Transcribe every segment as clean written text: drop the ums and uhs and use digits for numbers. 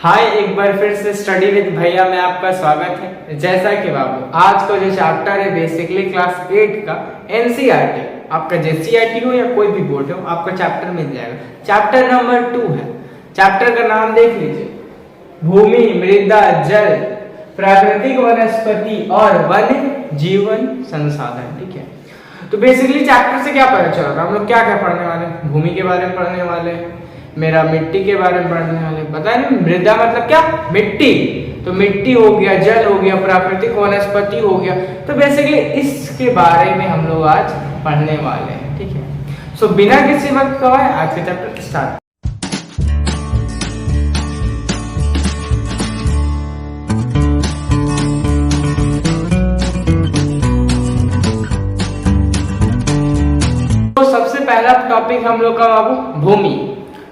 हाय, एक बार फिर से स्टडी विद भैया में आपका स्वागत है। जैसा कि बाबू आज का जो चैप्टर है बेसिकली क्लास 8 का एनसीईआरटी, आपका जेसीईआरटी हो या कोई भी बोर्ड हो आपका चैप्टर मिल जाएगा। चैप्टर नंबर 2 है। चैप्टर का नाम देख लीजिए, भूमि, मृदा, जल, प्राकृतिक वनस्पति और वन्य जीवन संसाधन। ठीक है, तो बेसिकली चैप्टर से क्या पता चल रहा है, हम लोग क्या क्या पढ़ने वाले हैं। भूमि के बारे में पढ़ने वाले, मेरा मिट्टी के बारे में पढ़ने वाले। पता है ना, मृदा मतलब क्या, मिट्टी। तो मिट्टी हो गया, जल हो गया, प्राकृतिक वनस्पति हो गया। तो बेसिकली इसके बारे में हम लोग आज पढ़ने वाले हैं। ठीक है, सो बिना किसी वक्त का आज के चैप्टर स्टार्ट। तो सबसे पहला टॉपिक हम लोग का बाबू भूमि।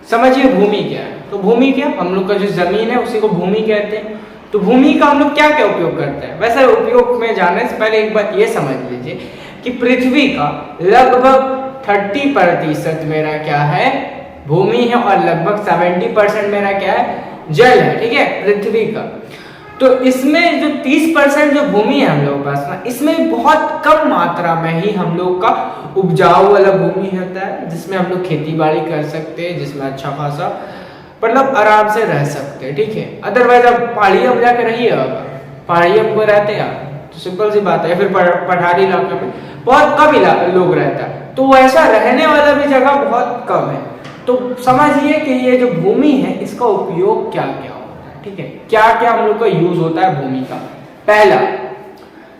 समझिए भूमि क्या है। तो भूमि क्या, हम लोग का जो जमीन है उसी को भूमि कहते हैं। तो भूमि का हम लोग क्या क्या उपयोग करते हैं। वैसे उपयोग में जाने से पहले एक बात ये समझ लीजिए कि पृथ्वी का लगभग 30% मेरा क्या है, भूमि है, और लगभग 70% मेरा क्या है, जल है। ठीक है, पृथ्वी का। तो इसमें जो 30% जो भूमि है हम लोगों के पास ना, इसमें बहुत कम मात्रा में ही हम लोग का उपजाऊ वाला भूमि होता है, जिसमें हम लोग खेती बाड़ी कर सकते हैं, जिसमें अच्छा खासा मतलब आराम से रह सकते हैं। ठीक है, अदरवाइज आप पहाड़ियों में जाकर रहिएगा, पहाड़ियों में रहते हैं तो सिंपल सी बात है, फिर पठारी इलाके में बहुत कम लोग रहता है, तो वैसा रहने वाला भी जगह बहुत कम है। तो समझिए कि ये जो भूमि है इसका उपयोग क्या क्या। ठीक है, क्या क्या हम लोग का यूज होता है भूमि का। पहला,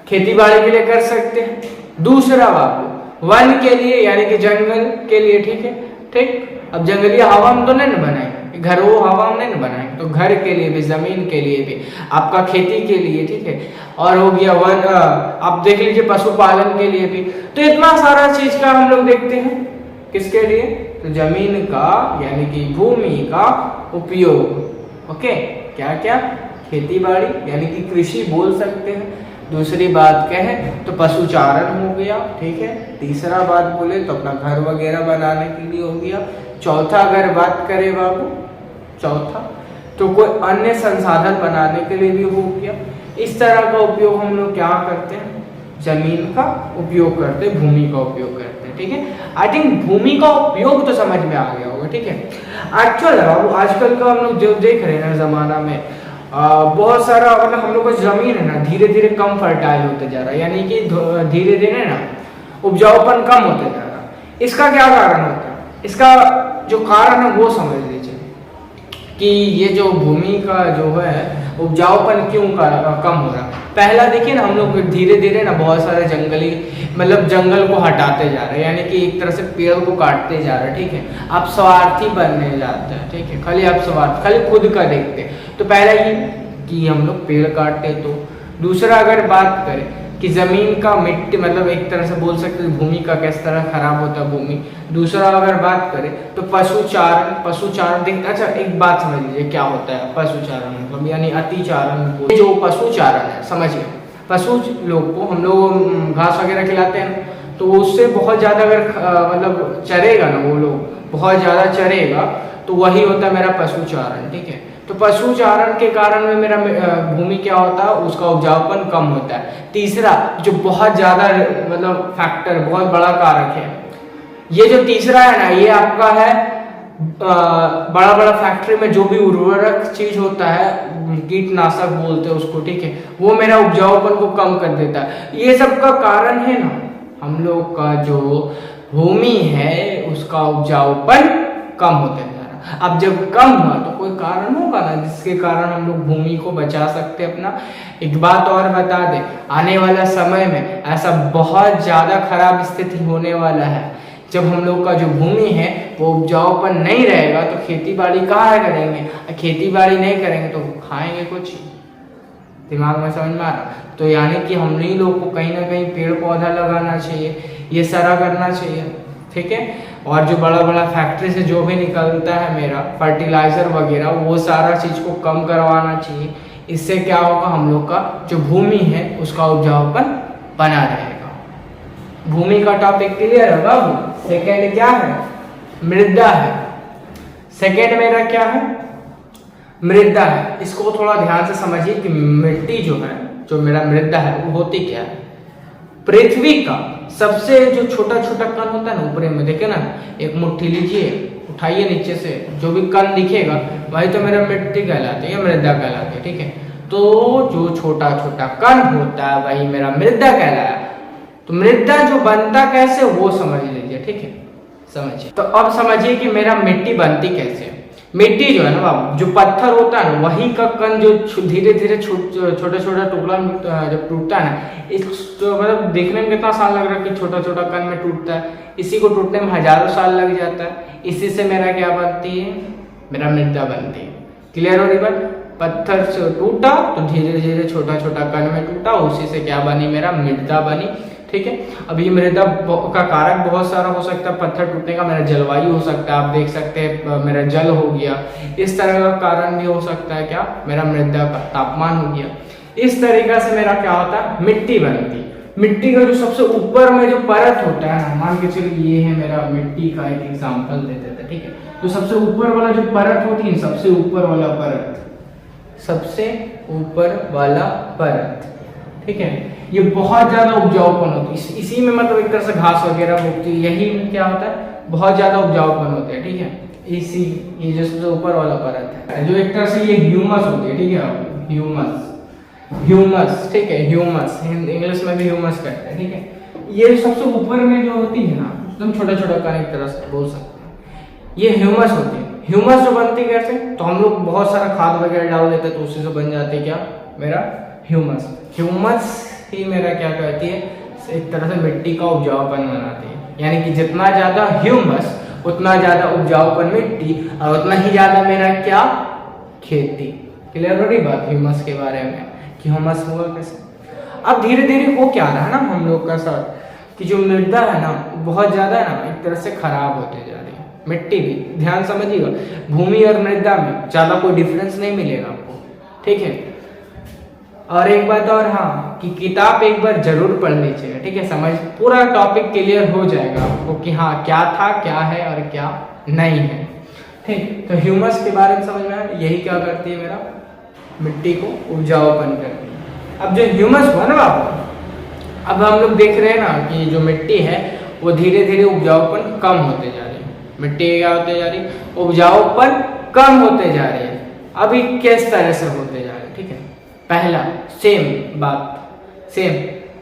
खेती बाड़ी के लिए कर सकते हैं। दूसरा बाबू वन के लिए, यानी कि जंगल के लिए। ठीक है, ठीक। अब जंगली हवा हम तो नहीं न बनाएंगे, घर वो हवा हम नहीं न बनाएंगे, तो घर के लिए भी, जमीन के लिए भी, आपका खेती के लिए। ठीक है, और हो गया वन, आप देख लीजिए पशुपालन के लिए भी। तो इतना सारा चीज का हम लोग देखते हैं किसके लिए, तो जमीन का यानी कि भूमि का उपयोग। ओके, क्या क्या, खेती बाड़ी यानी कि कृषि बोल सकते हैं। दूसरी बात कहें तो पशुचारण हो गया। ठीक है, तीसरा बात बोले तो अपना घर वगैरह बनाने के लिए हो गया। चौथा अगर बात करें बाबू, चौथा तो कोई अन्य संसाधन बनाने के लिए भी हो गया। इस तरह का उपयोग हम लोग क्या करते हैं, जमीन का उपयोग करते हैं, भूमि का उपयोग करते हैं। ठीक है, आई थिंक भूमि का उपयोग तो समझ में आ गया होगा। ठीक है, एक्चुअल बाबू आजकल का हम लोग जो देख रहे हैं ना जमाना में, बहुत सारा मतलब हम लोग का जमीन है ना धीरे धीरे कम फर्टाइल होते जा रहा है, यानी कि धीरे धीरे ना उपजाऊपन कम होते जा रहा है। इसका क्या कारण होता है, इसका जो कारण है वो समझ लीजिए कि ये जो भूमि का जो है उपजाऊपन क्यों कम हो रहा है। पहला देखिए ना, हम लोग धीरे धीरे ना बहुत सारे जंगली मतलब जंगल को हटाते जा रहे हैं, यानी कि एक तरह से पेड़ को काटते जा रहे हैं। ठीक है, आप स्वार्थी बनने जाते हैं। ठीक है, खाली आप स्वार्थ, खाली खुद का देखते हैं। तो पहला ये कि हम लोग पेड़ काटते। तो दूसरा अगर बात करें कि जमीन का मिट्टी मतलब एक तरह से बोल सकते हैं भूमि का किस तरह खराब होता है भूमि। दूसरा अगर बात करें तो पशुचारण देख, अच्छा एक बात समझ लीजिए क्या होता है पशुचारण मतलब, यानी अतिचारण। जो पशुचारण है समझिए, पशु लोग को हम लोग घास वगैरह खिलाते हैं, तो उससे बहुत ज्यादा अगर मतलब चरेगा ना, वो लोग बहुत ज्यादा चरेगा, तो वही होता है मेरा पशुचारण। ठीक है, तो पशुचारण के कारण में मेरा भूमि क्या होता है, उसका उपजाऊपन कम होता है। तीसरा जो बहुत ज्यादा मतलब फैक्टर, बहुत बड़ा कारक है, ये जो तीसरा है ना, ये आपका है बड़ा बड़ा फैक्ट्री में जो भी उर्वरक चीज होता है, कीटनाशक बोलते हैं उसको। ठीक है, वो मेरा उपजाऊपन को कम कर देता है। ये सब का कारण है ना हम लोग का जो भूमि है उसका उपजाऊपन कम होता है। अब जब कम हुआ तो कोई कारण होगा ना जिसके कारण हम लोग भूमि को बचा सकते हैं अपना। एक बात और बता दे, आने वाला समय में ऐसा बहुत ज्यादा खराब स्थिति होने वाला है, जब हम लोग का जो भूमि है वो उपजाऊपन नहीं रहेगा तो खेती बाड़ी कहाँ करेंगे, खेती बाड़ी नहीं करेंगे तो खाएंगे कुछ। दिमाग में समझ में आ रहा। तो यानी कि हमने लोग को कहीं ना कहीं पेड़ पौधा लगाना चाहिए, ये सारा करना चाहिए। ठीक है, और जो बड़ा बड़ा फैक्ट्री से जो भी निकलता है मेरा फर्टिलाइजर वगैरह, वो सारा चीज को कम करवाना चाहिए। इससे क्या होगा, हम लोग का जो भूमि है उसका उपजाऊपन बना रहेगा। भूमि का टॉपिक क्लियर है बाबू। सेकेंड क्या है, मृदा है। सेकेंड मेरा क्या है, मृदा है, इसको थोड़ा ध्यान से समझिए कि मिट्टी जो है, जो मेरा मृदा है, वो होती क्या है? पृथ्वी का सबसे जो छोटा छोटा कण होता है ना, ऊपर में देखे ना, एक मुट्ठी लीजिए, उठाइए नीचे से, जो भी कण दिखेगा वही तो मेरा मिट्टी कहलाती है, मृदा कहलाती है, ठीक है। तो जो छोटा छोटा कण होता है वही मेरा मृदा कहलाया। तो मृदा जो बनता कैसे वो समझ लीजिए, ठीक है, समझिए। तो अब समझिए कि मेरा मिट्टी बनती कैसे। मिट्टी जो है ना बाबू, जो पत्थर होता है ना, वही का कण जो धीरे धीरे छोटा छोटा टुकड़ा जब टूटता है ना, इस तो मतलब देखने में कितना साल लग रहा है कि छोटा छोटा कण में टूटता है, इसी को टूटने में हजारों साल लग जाता है। इसी से मेरा क्या बनती है? मेरा मृदा बनती है। क्लियर हो रही बात? पत्थर से टूटा तो धीरे धीरे छोटा छोटा कण में टूटा, उसी से क्या बनी? मेरा मृदा बनी, ठीक है। अब ये मृदा का कारक बहुत सारा हो सकता है पत्थर टूटने का, मेरा जलवायु हो सकता है, आप देख सकते हैं मेरा जल हो गया, इस तरह का कारण भी हो सकता है, क्या? मेरा मृदा का तापमान हो गया। इस तरीका से मेरा क्या होता है? मिट्टी बनती। मिट्टी का जो सबसे ऊपर में जो परत होता है, मान के चलिए ये है मेरा मिट्टी का एक एग्जाम्पल दे देते, ठीक है। तो सबसे ऊपर वाला जो परत होती है, सबसे ऊपर वाला परत, सबसे ऊपर वाला परत, ठीक है, ये बहुत ज्यादा उपजाऊपन होती है, इसी में मतलब एक तरह से घास वगैरह उगती है, यही में क्या होता है? बहुत ज्यादा उपजाऊपन होते हैं, ठीक है। इसी ये जो सबसे ऊपर वाला परत है, जो एक तरह से ये ह्यूमस होती है, ठीक है, ह्यूमस, ह्यूमस, ठीक है, ह्यूमस, इंग्लिश में भी ह्यूमस कहते हैं, ठीक है। ये सबसे ऊपर में जो होती है ना, एकदम छोटा छोटा कण, एक तरह से बोल सकते हैं, ये ह्यूमस होती है। ह्यूमस जो बनती कैसे? तो हम लोग बहुत सारा खाद वगैरह डाल देते हैं, तो उसी से बन जाती है क्या? मेरा ह्यूमस। ह्यूमस ही मेरा क्या कहती है? एक तरह से मिट्टी का उपजाऊपन बनाती है, यानी कि जितना ज्यादा ह्यूमस उतना ज्यादा उपजाऊपन मिट्टी, और उतना ही ज्यादा मेरा क्या? खेती। क्लियर हो रही बात ह्यूमस के बारे में कि ह्यूमस हुआ कैसे? अब धीरे धीरे हो क्या रहा है ना हम लोग का साथ, कि जो मृदा है ना बहुत ज्यादा है ना, एक तरह से खराब होते जा रही है। मिट्टी भी, ध्यान समझिएगा, भूमि और मृदा में ज्यादा कोई डिफरेंस नहीं मिलेगा आपको, ठीक है। और एक बात और, हाँ, कि किताब एक बार जरूर पढ़ लीजिएगा, ठीक है, समझ पूरा टॉपिक क्लियर हो जाएगा आपको कि हाँ क्या था, क्या है और क्या नहीं है, ठीक। तो ह्यूमस के बारे में समझ में आया, यही क्या करती है? मेरा मिट्टी को उपजाऊपन करती है। अब जो ह्यूमस हुआ ना बाबू, अब हम लोग देख रहे हैं ना कि जो मिट्टी है वो धीरे धीरे उपजाऊपन कम होते जा रही है। मिट्टी क्या होते जा रही है? उपजाऊपन कम होते जा रही है। अभी किस तरह से होते जा रहे हैं, ठीक है। पहला सेम बात, सेम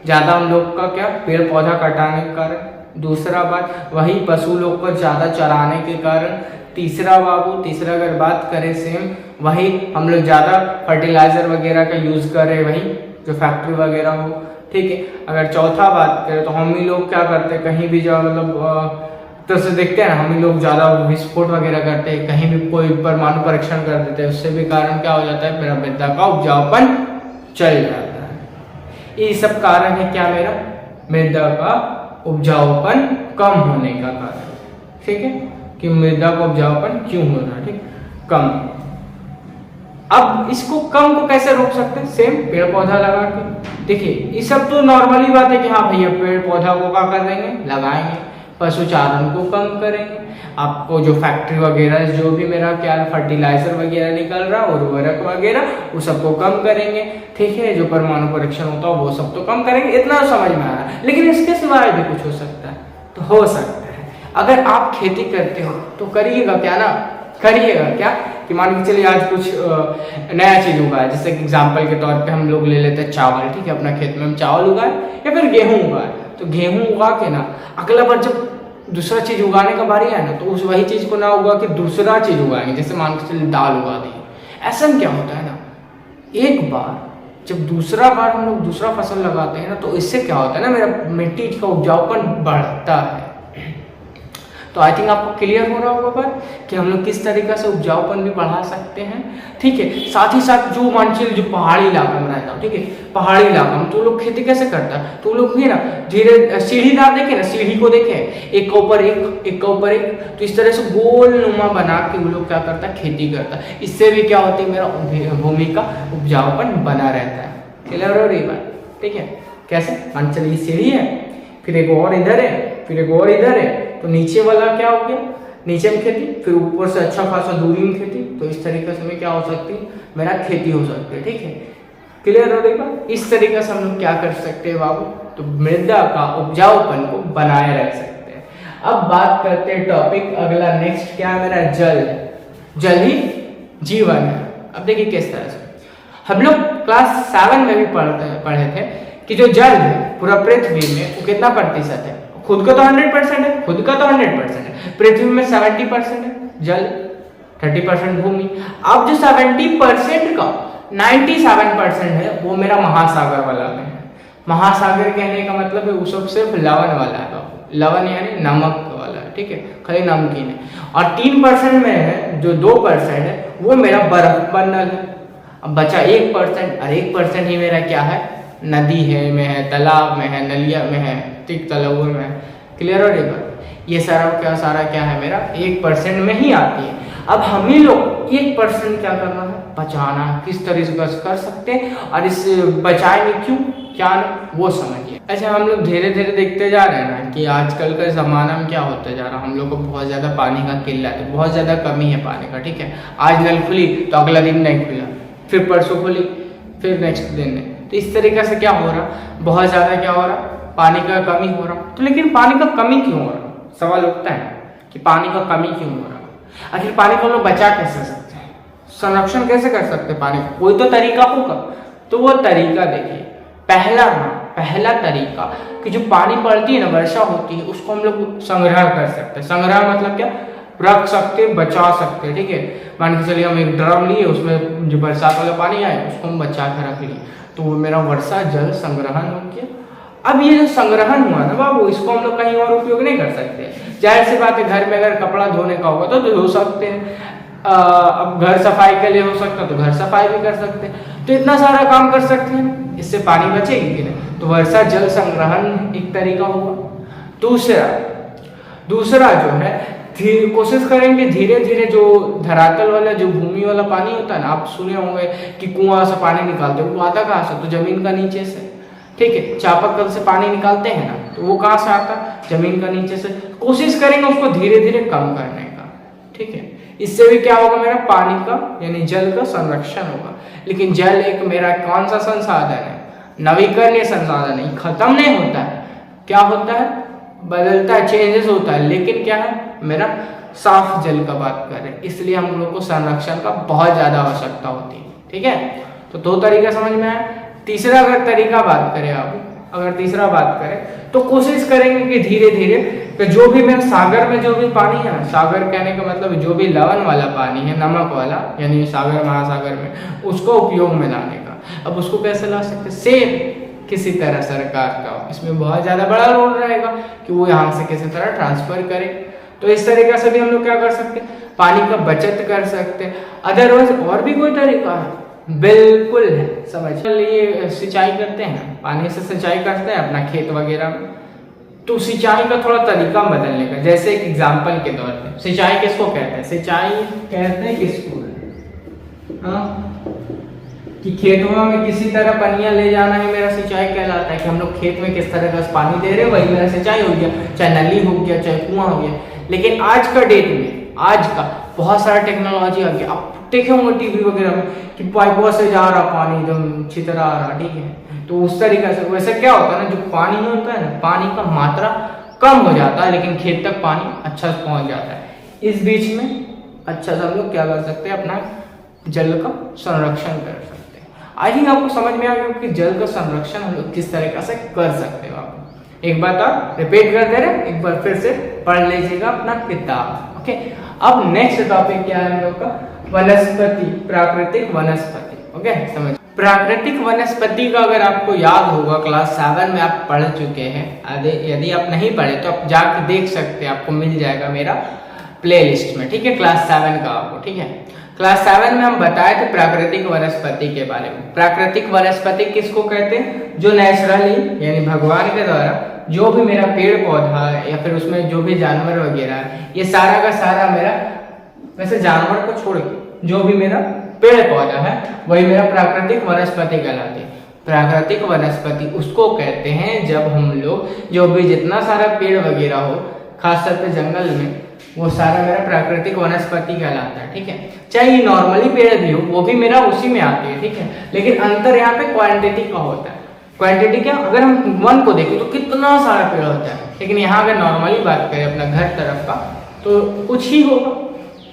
ज्यादा हम लोग का क्या? पेड़ पौधा कटाने के कारण। दूसरा बात, वही पशु लोग को ज्यादा चराने के कारण। तीसरा बाबू, तीसरा अगर बात करें सेम, वही हम लोग ज्यादा फर्टिलाइजर वगैरह का यूज कर रहे हैं, वही जो फैक्ट्री वगैरह हो, ठीक है। अगर चौथा बात करें तो हम ही लोग क्या करते हैं, कहीं भी जाओ मतलब तो से देखते हैं ना, हम ही लोग ज्यादा विस्फोट वगैरह करते हैं, कहीं भी कोई परमाणु परीक्षण कर देते हैं, उससे भी कारण क्या हो जाता है? मेरा मृदा का उपजाऊपन चल जाता है। ये सब कारण है क्या? मेरा मृदा का उपजाऊपन कम होने का कारण, ठीक है, कि मृदा का उपजाऊपन क्यों हो रहा है, ठीक, कम। अब इसको कम को कैसे रोक सकते हैं? सेम पेड़ पौधा लगा के। देखिए ये सब तो नॉर्मली बात है कि हाँ भैया पेड़ पौधा को क्या कर देंगे? लगाएंगे। पशुचारण को कम करेंगे। आपको जो फैक्ट्री वगैरह जो भी मेरा क्या फर्टिलाइजर वगैरह निकल रहा है, उर्वरक वगैरह, वो सबको कम करेंगे, ठीक है। जो परमाणु परीक्षण होता है वो सब तो कम करेंगे, इतना समझ में आ रहा है। लेकिन इसके सिवाय भी कुछ हो सकता है, तो हो सकता है अगर आप खेती करते हो तो करिएगा क्या ना, करिएगा क्या कि मान के चलिए आज कुछ नया चीज उगाए, जैसे एग्जाम्पल के तौर पे हम लोग ले लेते हैं चावल, ठीक है, अपना खेत में हम चावल उगाए या फिर गेहूं उगाए, तो गेहूं उगा के ना अगला बार जब दूसरा चीज उगाने का बारी है ना, तो उस वही चीज को ना उगा के दूसरा चीज उगाएंगे, जैसे मान के चलिए दाल उगा दी। ऐसा में क्या होता है ना, एक बार जब दूसरा बार हम लोग दूसरा फसल लगाते हैं ना, तो इससे क्या होता है ना, मेरा मिट्टी का उपजाऊपन बढ़ता है। तो आई थिंक आपको क्लियर हो रहा होगा बात कि हम लोग किस तरीके से उपजाऊपन भी बढ़ा सकते हैं, ठीक है। साथ ही साथ जो मानचिल जो पहाड़ी इलाका में रहता है, ठीक है, पहाड़ी इलाका में तो लोग खेती कैसे करता है, तो लोग भी ना धीरे सीढ़ीदार देखे ना, सीढ़ी को देखे एक के ऊपर एक, एक के ऊपर एक, तो इस तरह से गोल नुमा बना के वो लोग क्या करता है, खेती करता है। इससे भी क्या होती है, मेरा भूमि का उपजाऊपन बना रहता है। क्लियर हो रही बात, ठीक है। कैसे मान चलिए सीढ़ी है, फिर एक और इधर है, फिर एक और इधर है, तो नीचे वाला क्या हो गया, नीचे में खेती, फिर ऊपर से अच्छा खासा दूरी में खेती। तो इस तरीके से क्या हो सकती है, मेरा खेती हो सकती है। ठीक है, क्लियर हो गया। इस तरीके से हम लोग क्या कर सकते हैं बाबू, तो मृदा का उपजाऊपन को बनाए रख सकते हैं। अब बात करते हैं टॉपिक अगला नेक्स्ट क्या है मेरा, जल। जल ही जीवन है। अब देखिए किस तरह से हम लोग क्लास 7 में भी पढ़े थे कि जो जल है पूरा पृथ्वी में वो कितना प्रतिशत है, खुद का तो 100% है, खुद का तो 100% है, पृथ्वी में 70% है जल, 30% भूमि। अब जो 70% का 97% है वो मेरा महासागर वाला में है। महासागर कहने का मतलब है वो सब सिर्फ लवण वाला है, लवण यानी नमक वाला है। ठीक है, खाली नमकीन है। और 3% में है, जो 2% है वो मेरा बर्फ बंडल है। अब बचा 1%, और 1% ही मेरा क्या है, नदी है में है, तालाब में है, नलिया में है, ठीक तालाबों में है। क्लियर हो रही बात। ये सारा क्या है मेरा 1% में ही आती है। अब हम ही लोग 1% क्या करना है, बचाना। किस तरह से कर सकते हैं और इस बचाएंगे क्यों, क्या वो समझिए। अच्छा, हम लोग धीरे धीरे देखते जा रहे हैं ना कि आजकल का ज़माना में क्या होता जा रहा है, हम लोग को बहुत ज़्यादा पानी का किल्लत है, बहुत ज़्यादा कमी है पानी का। ठीक है, आज नल खुली तो अगला दिन नहीं खुला, फिर परसों खुली, फिर नेक्स्ट दिन नहीं। तो इस तरीके से क्या हो रहा, बहुत ज़्यादा क्या हो रहा, पानी का कमी हो रहा। तो लेकिन पानी का कमी क्यों हो रहा, सवाल उठता है कि पानी का कमी क्यों हो रहा। आखिर पानी को हम लोग बचा कैसे सकते हैं, संरक्षण कैसे कर सकते हैं पानी का, कोई तो तरीका होगा। तो वो तरीका देखिए, पहला तरीका कि जो पानी पड़ती है ना, वर्षा होती है, उसको हम लोग संग्रह कर सकते हैं। संग्रह मतलब क्या, रख सकते, बचा सकते। ठीक है, मान के चलिए हम एक ड्रम लिए, उसमें जो बरसात वाला पानी आए उसको हम बचा कर रख लिए, तो वो मेरा वर्षा जल संग्रहण हो गया। अब ये जो संग्रहण हुआ ना बाबू, इसको हम लोग कहीं और उपयोग नहीं कर सकते। जाहिर सी बात है, घर में अगर कपड़ा धोने का होगा तो धो सकते हैं, अब घर सफाई के लिए हो सकता तो घर सफाई भी कर सकते हैं। तो इतना सारा काम कर सकते हैं, इससे पानी बचेगी कि नहीं। तो वर्षा जल संग्रहण एक तरीका हुआ। दूसरा जो है, कोशिश करेंगे धीरे धीरे जो धरातल वाला, जो भूमि वाला पानी होता है ना, आप सुने होंगे कि कुआं से पानी निकालते हैं, वो आता कहाँ से, तो जमीन का नीचे से। ठीक है, चापाकल से पानी निकालते हैं ना, तो वो कहाँ से आता, जमीन का नीचे से। कोशिश करेंगे उसको धीरे धीरे कम करने का। ठीक है, इससे भी क्या होगा, मेरा पानी का यानी जल का संरक्षण होगा। लेकिन जल एक मेरा कौन सा संसाधन है, नवीकरणीय संसाधन है, खत्म नहीं होता है। क्या होता है, बदलता है, चेंजेस होता है, लेकिन क्या है मेरा साफ जल का बात करें, इसलिए हम लोग को संरक्षण का बहुत ज्यादा आवश्यकता होती है। ठीक है, तो 2 तरीका समझ में आया। तीसरा अगर तरीका बात करें आप, अगर तीसरा बात करें तो कोशिश करेंगे कि धीरे धीरे कि जो भी मेरे सागर में जो भी पानी है ना, सागर कहने का मतलब जो भी लवण वाला पानी है, नमक वाला, यानी सागर महासागर में, उसको उपयोग में लाने का। अब उसको कैसे ला सकते, सेम किसी तरह सरकार का इसमें बहुत ज्यादा बड़ा रोल रहेगा कि वो यहाँ से किसी तरह ट्रांसफर करे। तो इस तरीके से भी हम लोग क्या कर सकते हैं, पानी का बचत कर सकते हैं। अदरवाइज और भी कोई तरीका है, बिल्कुल है, समझ लिए सिंचाई करते हैं, पानी से सिंचाई करते हैं अपना खेत वगैरह में। तो सिंचाई का थोड़ा तरीका बदलने का, जैसे एक एग्जांपल के तौर पे, सिंचाई किसको कहते हैं, सिंचाई कहते हैं किसको, कि खेतों में किसी तरह पनिया ले जाना ही मेरा सिंचाई कहलाता है। कि हम लोग खेत में किस तरह का पानी दे रहे हैं, वही मेरा सिंचाई हो गया, चाहे नली हो गया, चाहे कुआं हो गया। लेकिन आज का डेट में, आज का बहुत सारा टेक्नोलॉजी आ गया। आप देखे होंगे टीवी वगैरह में कि पाइपों से जा रहा पानी एकदम छितरा आ रहा। ठीक है, तो उस तरीके से वैसे क्या होता है ना, जो पानी होता है ना, पानी का मात्रा कम हो जाता है, लेकिन खेत तक पानी अच्छा से पहुंच जाता है। इस बीच में अच्छा से हम लोग क्या कर सकते हैं, अपना जल का संरक्षण कर सकते हैं। आई थिंक आपको समझ में आ गया कि जल का संरक्षण हम लोग किस तरीके से कर सकते हो। आप एक बात आप रिपीट कर दे रहे, एक बार फिर से पढ़ लीजिएगा अपना किताब। ओके, अब नेक्स्ट टॉपिक क्या है हम लोग का, वनस्पति, प्राकृतिक वनस्पति। ओके, समझ। प्राकृतिक वनस्पति का अगर आपको याद होगा, क्लास 7 में आप पढ़ चुके हैं। यदि आप नहीं पढ़े तो आप जाके देख सकते हैं, आपको मिल जाएगा मेरा प्लेलिस्ट में। ठीक है, क्लास 7 का आपको। ठीक है, क्लास 7 में हम बताए थे प्राकृतिक वनस्पति के बारे में। प्राकृतिक वनस्पति किसको कहते हैं, जो नेचुरली यानी भगवान के द्वारा जो भी मेरा पेड़ पौधा है या फिर उसमें जो भी जानवर वगैरह है, ये सारा का सारा मेरा, वैसे जानवर को छोड़ के जो भी मेरा पेड़ पौधा है वही मेरा प्राकृतिक वनस्पति कहलाती है। प्राकृतिक वनस्पति उसको कहते हैं जब हम लोग जो भी जितना सारा पेड़ वगैरह हो, खासतौर पे जंगल में वो सारा मेरा प्राकृतिक वनस्पति कहलाता है, ठीक है। चाहे ये नॉर्मली पेड़ भी हो, वो भी मेरा उसी में आती है, ठीक है। लेकिन अंतर यहाँ पे क्वांटिटी का होता है। क्वांटिटी क्या, अगर हम वन को देखें तो कितना सारा पेड़ होता है, लेकिन यहाँ अगर नॉर्मली बात करें अपना घर तरफ का तो कुछ ही होगा,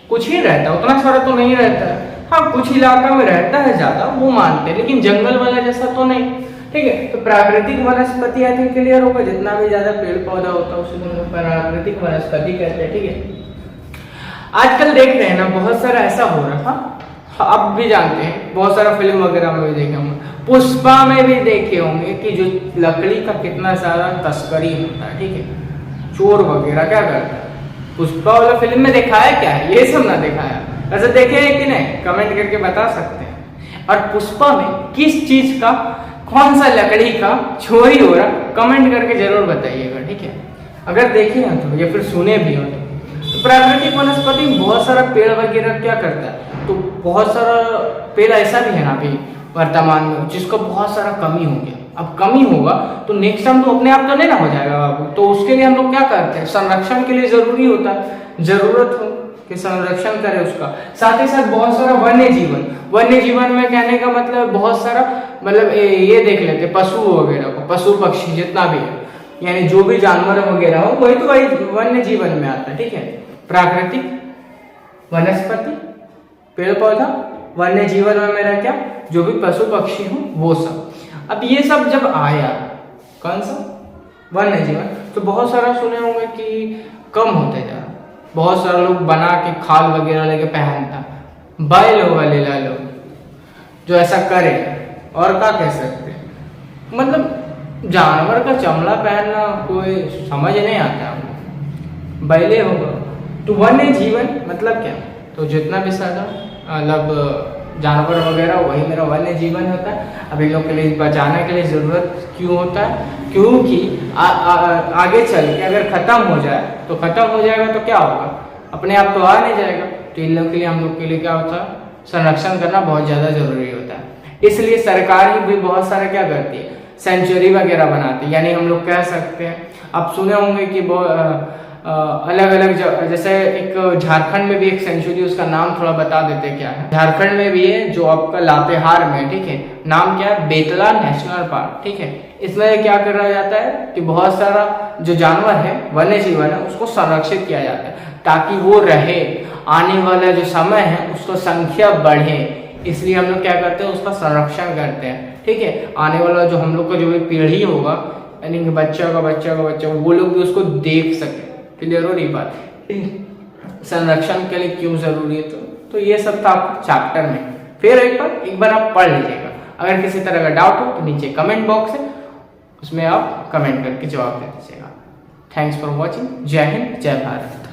कुछ ही रहता है, उतना सारा तो नहीं रहता है। हाँ, कुछ इलाका में रहता है ज्यादा, वो मानते हैं, लेकिन जंगल वाला जैसा तो नहीं, ठीक है। तो प्राकृतिक वनस्पति आई थिंक क्लियर होगा, जितना भी ज्यादा पेड़ पौधा होता है उसे हम प्राकृतिक वनस्पति कहते हैं, ठीक है। आजकल देख रहे हैं ना, बहुत सारा ऐसा हो रहा है, आप भी जानते हैं, बहुत सारा फिल्म वगैरह में भी देखे होंगे, पुष्पा में भी देखे होंगे कि जो लकड़ी का कितना सारा तस्करी होता है, ठीक है। चोर वगैरह क्या करता है, पुष्पा वाला फिल्म में दिखाया क्या है, ये सब ना दिखाया, ऐसे देखे हैं कि नहीं, कमेंट करके बता सकते हैं। और पुष्पा में किस चीज का, कौन सा लकड़ी का चोरी हो रहा, कमेंट करके जरूर बताइएगा, ठीक है। अगर देखे ना तो या फिर सुने भी हो तो प्राकृतिक वनस्पति में बहुत सारा पेड़ वगैरह क्या करता है, तो बहुत सारा पेड़ ऐसा भी है ना अभी वर्तमान में जिसका बहुत सारा कमी हो गया। अब कमी होगा तो नेक्स्ट टाइम तो अपने आप तो नहीं ना हो जाएगा बाबू, तो उसके लिए हम लोग क्या करते हैं, संरक्षण के लिए जरूरी होता है, जरूरत हो कि संरक्षण करें उसका। साथ ही साथ बहुत सारा वन्य जीवन में कहने का मतलब बहुत सारा, मतलब ये देख लेते पशु वगैरह को, पशु पक्षी जितना भी है, यानी जो भी जानवर वगैरह हो वही तो वही वन्य जीवन में आता है, ठीक है। प्राकृतिक वनस्पति, पेड़ पौधा, वन्य जीवन में मेरा क्या, जो भी पशु पक्षी हो वो सब। अब ये सब जब आया, कौन सा, वन्य जीवन, तो बहुत सारा सुने होंगे कि कम होते जा रहा, बहुत सारे लोग बना के खाल वगैरह लेके पहनता, बैल वाले लो जो ऐसा करे, और क्या कह सकते हैं, मतलब जानवर का चमड़ा पहनना कोई समझ नहीं आता हमको, बैले होगा। तो वन्य जीवन मतलब क्या, तो जितना भी सारा मतलब जानवर वगैरह वही मेरा वन्य जीवन होता है। अब इन लोग के लिए बचाने के लिए जरूरत क्यों होता है, क्योंकि आगे चल के अगर खत्म हो जाए तो खत्म हो जाएगा तो क्या होगा, अपने आप तो आ नहीं जाएगा। तो इन लोग के लिए, हम लोग के लिए क्या होता है, संरक्षण करना बहुत ज्यादा जरूरी होता है। इसलिए सरकार ही भी बहुत सारा क्या करती है, सेंचुरी वगैरह बनाती है, यानी हम लोग कह सकते हैं, आप सुने होंगे कि अलग अलग, जैसे एक झारखंड में भी एक सेंचुरी, उसका नाम थोड़ा बता देते क्या है। झारखंड में भी है जो आपका लातेहार में, ठीक है, नाम क्या है, बेतला नेशनल पार्क, ठीक है। इसमें क्या करा जाता है कि बहुत सारा जो जानवर है, वन्य जीवन है, उसको संरक्षित किया जाता है ताकि वो रहे, आने वाला जो समय है उसको संख्या बढ़े, इसलिए हम लोग क्या करते हैं, उसका संरक्षण करते हैं, ठीक है। आने वाला जो हम लोग का जो भी पीढ़ी होगा, यानी कि बच्चा का बच्चा का बच्चा, वो लोग भी उसको देख सके। क्लियर हो रही बात, संरक्षण के लिए क्यों जरूरी है, तो ये सब था आपको चैप्टर में। फिर एक बार आप पढ़ लीजिएगा। अगर किसी तरह का डाउट हो तो नीचे कमेंट बॉक्स है, उसमें आप कमेंट करके जवाब दे दीजिएगा। Thanks for watching. जय हिंद, जय भारत।